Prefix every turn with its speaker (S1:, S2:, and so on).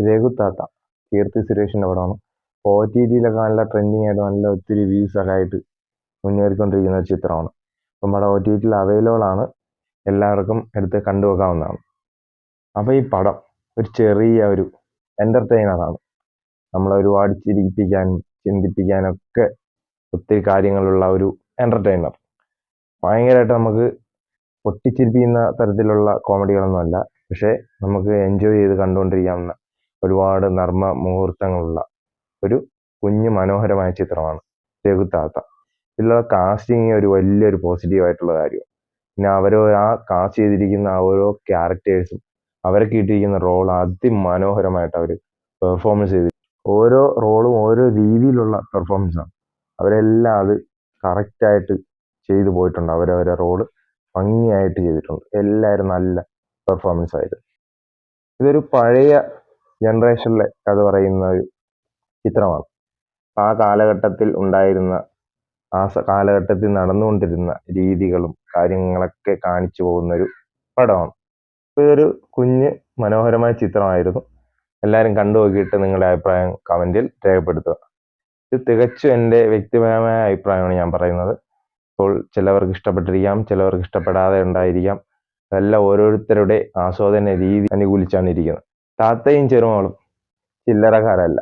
S1: രഘുത്താത്ത കീർത്തി സുരേഷിന്റെ പടമാണ്. OTT-ലൊക്കെ നല്ല ട്രെൻഡിങ് ആയിട്ട് നല്ല ഒത്തിരി വ്യൂസ് ഒക്കെ ആയിട്ട് മുന്നേറിക്കൊണ്ടിരിക്കുന്ന ഒരു ചിത്രമാണ്. നമ്മുടെ OTT-ൽ അവൈലബിൾ ആണ്, എല്ലാവർക്കും എടുത്ത് കണ്ടുവെക്കാവുന്നതാണ്. അപ്പോൾ ഈ പടം ഒരു ചെറിയ ഒരു എൻ്റർടൈനറാണ്. നമ്മളെ ഒരുപാട് ചിരിപ്പിക്കാനും ചിന്തിപ്പിക്കാനും ഒക്കെ ഒത്തിരി കാര്യങ്ങളുള്ള ഒരു എൻ്റർടൈനർ. ഭയങ്കരമായിട്ട് നമുക്ക് പൊട്ടിച്ചിരിപ്പിക്കുന്ന തരത്തിലുള്ള കോമഡികളൊന്നുമല്ല, പക്ഷേ നമുക്ക് എൻജോയ് ചെയ്ത് കണ്ടുകൊണ്ടിരിക്കാവുന്ന ഒരുപാട് നർമ്മ മുഹൂർത്തങ്ങളുള്ള ഒരു കുഞ്ഞു മനോഹരമായ ചിത്രമാണ് രഘുത്താത്ത. ഇതിലുള്ള കാസ്റ്റിംഗ് ഒരു വലിയൊരു പോസിറ്റീവായിട്ടുള്ള കാര്യമാണ്. പിന്നെ ആ കാസ്റ്റ് ചെയ്തിരിക്കുന്ന ഓരോ ക്യാരക്ടേഴ്സും അവരൊക്കെ ഇട്ടിരിക്കുന്ന റോൾ അതിമനോഹരമായിട്ട് അവർ പെർഫോമൻസ് ചെയ്ത്, ഓരോ റോളും ഓരോ രീതിയിലുള്ള പെർഫോമൻസാണ്. അവരെല്ലാം അത് കറക്റ്റായിട്ട് ചെയ്തു പോയിട്ടുണ്ട്. അവരവരെ റോള് ഭംഗിയായിട്ട് ചെയ്തിട്ടുണ്ട്. എല്ലാവരും നല്ല പെർഫോമൻസ് ആയിരുന്നു. ഇതൊരു പഴയ ജനറേഷനിലെ കഥ പറയുന്ന ഒരു ചിത്രമാണ്. ആ കാലഘട്ടത്തിൽ ഉണ്ടായിരുന്ന, കാലഘട്ടത്തിൽ നടന്നുകൊണ്ടിരുന്ന രീതികളും കാര്യങ്ങളൊക്കെ കാണിച്ചു പോകുന്ന ഒരു പടമാണ്. ഇതൊരു കുഞ്ഞ് മനോഹരമായ ചിത്രമായിരുന്നു. എല്ലാവരും കണ്ടു നോക്കിയിട്ട് നിങ്ങളുടെ അഭിപ്രായം കമൻറ്റിൽ രേഖപ്പെടുത്തുക. ഇത് തികച്ചും എൻ്റെ വ്യക്തിപരമായ അഭിപ്രായമാണ് ഞാൻ പറയുന്നത്. അപ്പോൾ ചിലവർക്ക് ഇഷ്ടപ്പെട്ടിരിക്കാം, ചിലവർക്ക് ഇഷ്ടപ്പെടാതെ ഉണ്ടായിരിക്കാം. അതെല്ലാം ഓരോരുത്തരുടെ ആസ്വാദന രീതി അനുകൂലിച്ചാണ് ഇരിക്കുന്നത്. താത്തയും ചെറുമോളും ചില്ലറക്കാരല്ല.